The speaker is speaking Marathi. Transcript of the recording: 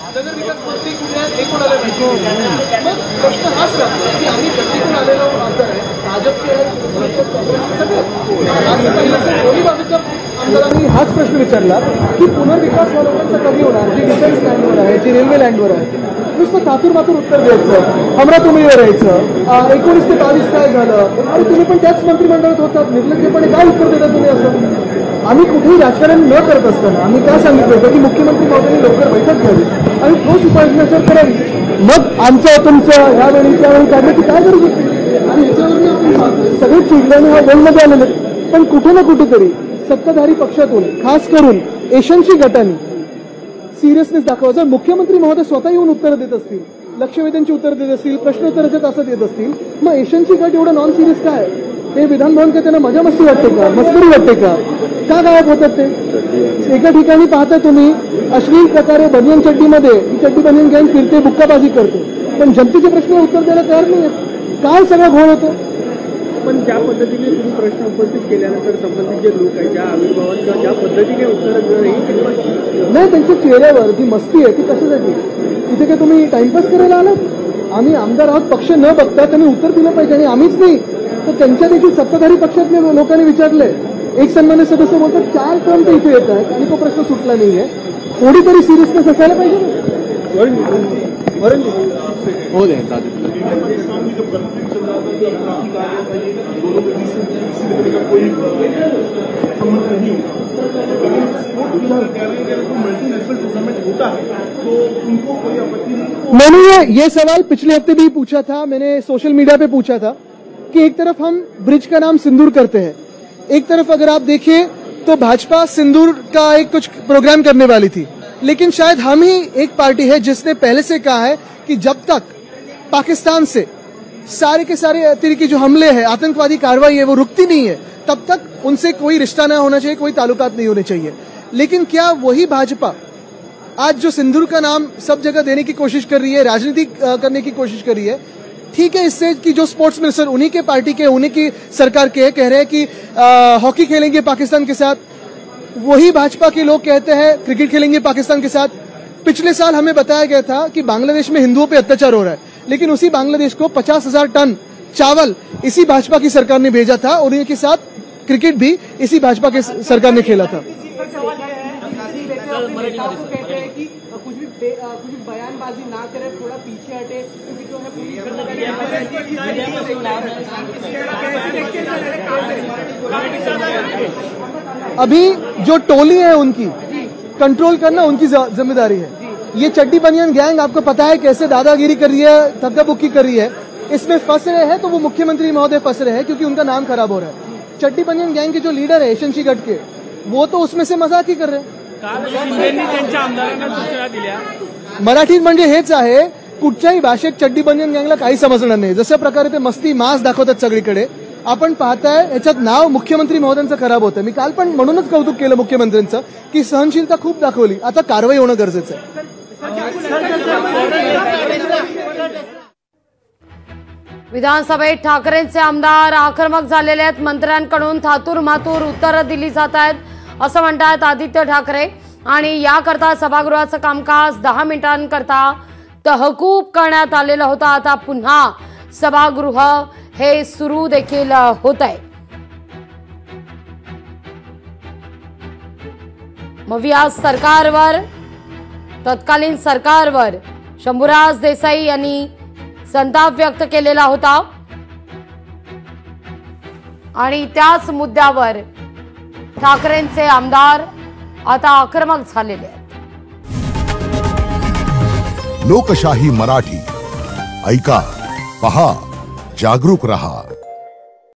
नगर विकास मंत्री एक आले नाही. मग प्रश्न हाच राहतो की आम्ही गल्लीतून आलेलो आमदार आहे, भाजपचे सगळे दोन्ही बाजूच्या आमदारांनी हाच प्रश्न विचारला की पुनर्विकास डेव्हलपमेंटचा कधी होणार, जी डिफेन्स लँडवर आहे, जी रेल्वे लँडवर आहे. नुसतं तातूर मातूर उत्तर द्यायचं, हमरातुमीवर यायचं, 19 ते 22 काय झालं, आणि तुम्ही पण त्याच मंत्रिमंडळात होतात, निर्लज्जपणे काय उत्तर देता तुम्ही असं? आम्ही कुठेही राजकारण न करत असताना आम्ही काय सांगितलं होतं की मुख्यमंत्री महोदयांनी लवकर बैठक घ्यावी आणि ठोस उपाययोजना करावी. मग आमचं तुमचं ह्यावेळी त्यावेळी काढण्याची काय गरज होती? आणि ह्याच्यावरून आपण सगळे चिडल्याने हा बोलमध्ये आलेले. पण कुठे ना कुठेतरी सत्ताधारी पक्षातून खास करून एशनसी गटांनी सिरियसनेस दाखवा. जर मुख्यमंत्री महोदय स्वतः येऊन उत्तरं देत असतील, लक्षवेधींची उत्तर देत असतील, प्रश्नोत्तराच्या तासात येत असतील, मग एशनसी गट एवढं नॉन सिरियस काय? हे विधान भवन का त्यांना मजा मस्ती वाटते का, मस्करी वाटते का गायब होतात ते? एका ठिकाणी पाहता तुम्ही अश्लील प्रकारे बनियन चड्डीमध्ये ही चड्डी बनियन गँग फिरते, बुक्काबाजी करते, पण जनतेचे प्रश्न उत्तर द्यायला तयार नाही. काय सगळा घोळ होतो? पण ज्या पद्धतीने तुम्ही प्रश्न उपस्थित केल्यानंतर संबंधित जे लोक आहेत, ज्या आविर्भावात किंवा ज्या पद्धतीने उत्तर नाही, त्यांच्या चेहऱ्यावर जी मस्ती आहे ती कशासाठी? तिथे काय तुम्ही टाइमपास करायला आलात? आम्ही आमदार आहोत, पक्ष न बघता त्यांनी उत्तर दिलं पाहिजे. आणि आम्हीच नाही तर त्यांच्या देखील सत्ताधारी पक्षातल्या लोकांनी विचारले. एक सन्मान्य सदस्य बोलतात 4 टर्म ते इथे येत आहेत आणि तो प्रश्न सुटला नाहीये. थोडी तरी सिरियसनेस असायला पाहिजे. हो दे मैंने ये सवाल पिछले हफ्ते भी पूछा था, मैंने सोशल मीडिया पे पूछा था कि एक तरफ हम ब्रिज का नाम सिंदूर करते हैं, एक तरफ अगर आप देखिए तो भाजपा सिंदूर का एक कुछ प्रोग्राम करने वाली थी, लेकिन शायद हम ही एक पार्टी है जिसने पहले से कहा है कि जब तक पाकिस्तान से सारे के सारे तरीके जो हमले हैं, आतंकवादी कार्रवाई है, वो रुकती नहीं है, तब तक उनसे कोई रिश्ता ना होना चाहिए, कोई ताल्लुकात नहीं होने चाहिए. लेकिन क्या वही भाजपा आज जो सिंदूर का नाम सब जगह देने की कोशिश कर रही है, राजनीति करने की कोशिश कर रही है? ठीक है, इससे कि जो स्पोर्ट्स मिनिस्टर उन्हीं के पार्टी के, उन्हीं की सरकार के कह रहे हैं कि हॉकी खेलेंगे पाकिस्तान के साथ, वही भाजपा के लोग कहते हैं क्रिकेट खेलेंगे पाकिस्तान के साथ. पिछले साल हमें बताया गया था कि बांग्लादेश में हिंदुओं पे अत्याचार हो रहा है, लेकिन उसी बांग्लादेश को 50,000 टन चावल इसी भाजपा की सरकार ने भेजा था और उनके साथ क्रिकेट भी इसी भाजपा के सरकार ने खेला था. कुछ भी बयानबाजी ना करे, थोड़ा पीछे हटे, क्योंकि जो है अभी जो टोली है उनकी कंट्रोल करना उनकी जिम्मेदारी है. ये चड्डी बनियान गैंग आपको पता है कैसे दादागिरी कर रही है, धक्का-बुक्की कर रही है. इसमें फंस रहे हैं तो वो मुख्यमंत्री महोदय फंस रहे हैं क्योंकि उनका नाम खराब हो रहा है. चड्डी बनियान गैंग के जो लीडर है एशनसी गट के, वो तो उसमें से मजाक ही कर रहे हैं. मराठीत म्हणजे हेच आहे, कुठच्याही भाषेत चड्डी बनियान गँगला काही समजणार नाही. जशा प्रकारे ते मस्ती मास दाखवतात सगळीकडे, आपण पाहताय याच्यात नाव मुख्यमंत्री महोदयांचं खराब होतं. मी काल पण म्हणूनच कौतुक केलं मुख्यमंत्र्यांचं की सहनशीलता खूप दाखवली, आता कारवाई होणं गरजेचं आहे. विधानसभेत ठाकरेंचे आमदार आक्रमक झालेले आहेत. मंत्र्यांकडून थातूर मातूर उत्तरं दिली जात आहेत असं म्हणतात आदित्य ठाकरे. आणि याकरता सभागृहाचं कामकाज 10 मिनिटांकरता तहकूब करण्यात आलेलं होतं. आता पुन्हा सभागृह हे सुरू देखील होत आहे. मग या सरकारवर, तत्कालीन सरकारवर शंभूराज देसाई यांनी संताप व्यक्त केलेला होता आणि त्याच मुद्द्यावर ठाकरेंचे आमदार आता आक्रमक झालेले आहेत. लोकशाही मराठी ऐका, पहा, जागरूक रहा.